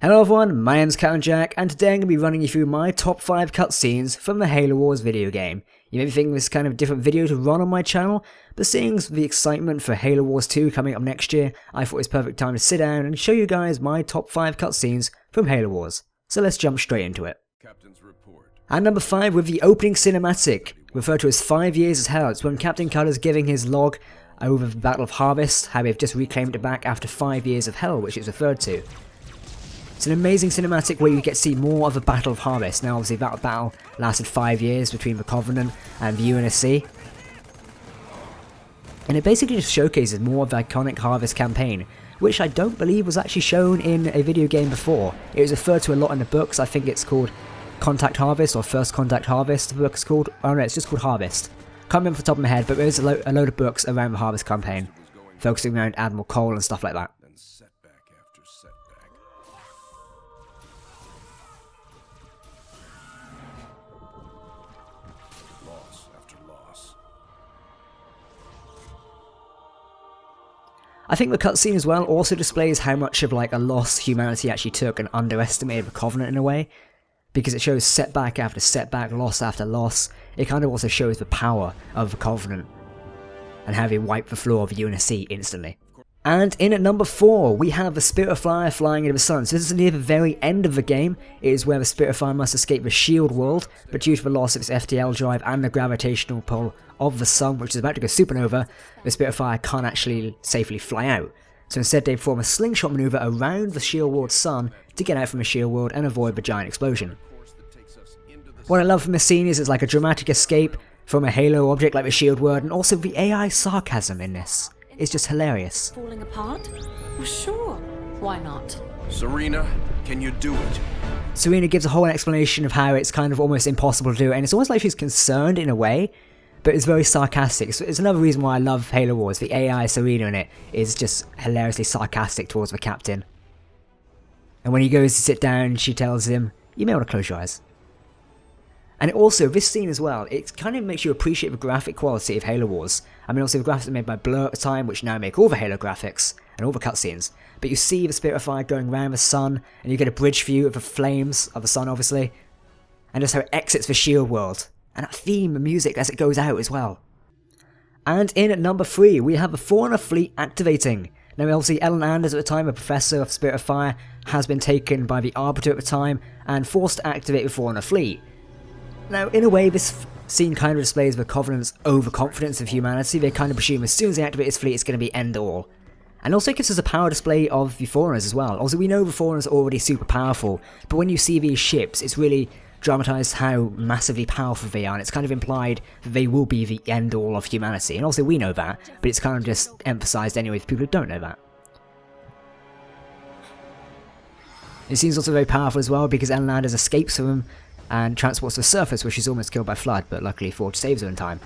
Hello everyone, my name's Jack, and today I'm going to be running you through my top 5 cutscenes from the Halo Wars video game. You may be thinking this is kind of a different video to run on my channel, but seeing the excitement for Halo Wars 2 coming up next year, I thought it was perfect time to sit down and show you guys my top 5 cutscenes from Halo Wars. So let's jump straight into it. At number 5 with the opening cinematic, referred to as 5 Years as Hell. It's when Captain Cutter's giving his log over the Battle of Harvest, how they've just reclaimed it back after 5 years of hell, which it's referred to. It's an amazing cinematic where you get to see more of the Battle of Harvest. Now obviously that battle lasted 5 years between the Covenant and the UNSC. And it basically just showcases more of the iconic Harvest campaign, which I don't believe was actually shown in a video game before. It was referred to a lot in the books. I think it's called Contact Harvest or First Contact Harvest, the book is called. Oh no, it's just called Harvest. Can't remember off the top of my head, but there's a load of books around the Harvest campaign, focusing around Admiral Cole and stuff like that. I think the cutscene as well also displays how much of like a loss humanity actually took and underestimated the Covenant in a way, because it shows setback after setback, loss after loss. It kind of also shows the power of the Covenant and how they wipe the floor of the UNSC instantly. And in at number 4, we have the Spitfire flying into the sun. So this is near the very end of the game. It is where the Spitfire must escape the shield world, but due to the loss of its FTL drive and the gravitational pull of the sun, which is about to go supernova, the Spitfire can't actually safely fly out. So instead they perform a slingshot maneuver around the shield world sun to get out from the shield world and avoid the giant explosion. What I love from this scene is it's like a dramatic escape from a Halo object like the shield world, and also the AI sarcasm in this. It's just hilarious. Falling apart? Well, sure. Why not? Serena, can you do it? Serena gives a whole explanation of how it's kind of almost impossible to do, and it's almost like she's concerned in a way, but it's very sarcastic. So it's another reason why I love Halo Wars. The AI Serena in it is just hilariously sarcastic towards the captain. And when he goes to sit down, she tells him, "You may want to close your eyes." And also, this scene as well, it kind of makes you appreciate the graphic quality of Halo Wars. I mean, also the graphics are made by Blur at the time, which now make all the Halo graphics and all the cutscenes. But you see the Spitfire going around the sun, and you get a bridge view of the flames of the sun, obviously. And just how it exits the shield world. And that theme and music as it goes out as well. And in at number 3, we have the Forerunner fleet activating. Now obviously Ellen Anders at the time, a professor of Spitfire, has been taken by the Arbiter at the time, and forced to activate the Forerunner fleet. Now, in a way, this scene kind of displays the Covenant's overconfidence of humanity. They kind of presume as soon as they activate this fleet, it's going to be end all. And also it gives us a power display of the Forerunners as well. Also, we know the Forerunners are already super powerful, but when you see these ships, it's really dramatised how massively powerful they are, and it's kind of implied that they will be the end all of humanity. And also we know that, but it's kind of just emphasised anyway for people who don't know that. It seems also very powerful as well, because Ellen Anders escapes from them and transports to the surface, where she's almost killed by Flood, but luckily Forge saves her in time.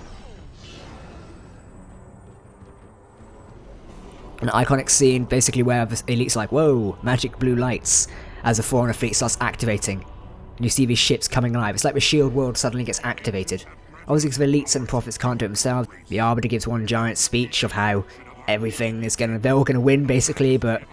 An iconic scene basically where the elite's like, whoa, magic blue lights, as the Forerunner fleet starts activating. And you see these ships coming alive. It's like the shield world suddenly gets activated. Obviously because the elites and prophets can't do it themselves, the Arbiter gives one giant speech of how everything is they're all gonna win basically, but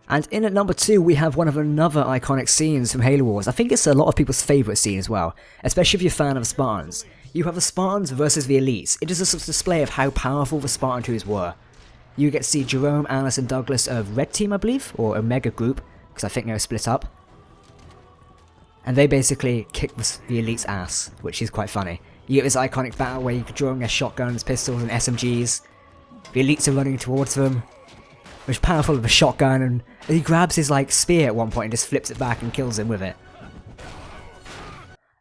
and in at number 2, we have one of another iconic scenes from Halo Wars. I think it's a lot of people's favourite scene as well, especially if you're a fan of the Spartans. You have the Spartans versus the elites. It is a sort of display of how powerful the Spartan 2s were. You get to see Jerome, Alice and Douglas of Red Team, I believe, or Omega Group, because I think they were split up. And they basically kick the elite's ass, which is quite funny. You get this iconic battle where you're drawing their shotguns, pistols and SMGs. The elites are running towards them, which is powerful with a shotgun, and he grabs his like spear at one point and just flips it back and kills him with it.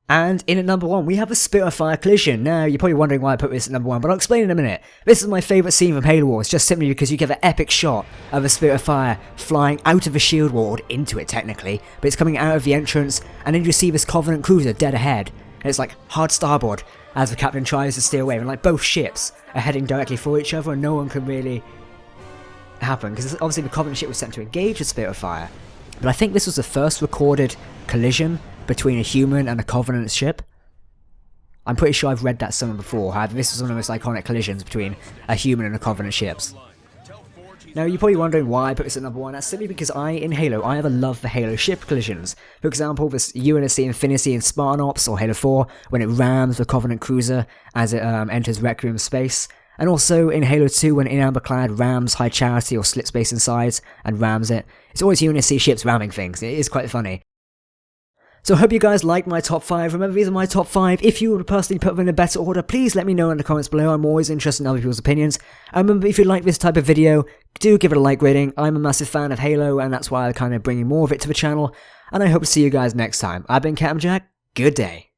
And in at number 1, we have the Spitfire Collision. Now, you're probably wondering why I put this at number 1, but I'll explain in a minute. This is my favourite scene from Halo Wars, just simply because you get an epic shot of a Spitfire flying out of the shield world, into it technically, but it's coming out of the entrance, and then you see this Covenant cruiser dead ahead, and it's like hard starboard, as the captain tries to steer away, and like both ships are heading directly for each other, and no one can really happen, because obviously the Covenant ship was sent to engage the Spitfire, but I think this was the first recorded collision between a human and a Covenant ship. I'm pretty sure I've read that somewhere before. However, this was one of the most iconic collisions between a human and a Covenant ships. Now, you're probably wondering why I put this at number 1. That's simply because in Halo, I have a love for Halo ship collisions. For example, this UNSC Infinity in Spartan Ops, or Halo 4, when it rams the Covenant cruiser as it enters Requiem space. And also in Halo 2, when Inamberclad rams High Charity or Slip Space Inside and rams it. It's always UNSC ships ramming things. It is quite funny. So I hope you guys liked my top 5. Remember, these are my top 5. If you would personally put them in a better order, please let me know in the comments below. I'm always interested in other people's opinions. And remember, if you like this type of video, do give it a like rating. I'm a massive fan of Halo, and that's why I'm kind of bringing more of it to the channel. And I hope to see you guys next time. I've been Captain Jack. Good day.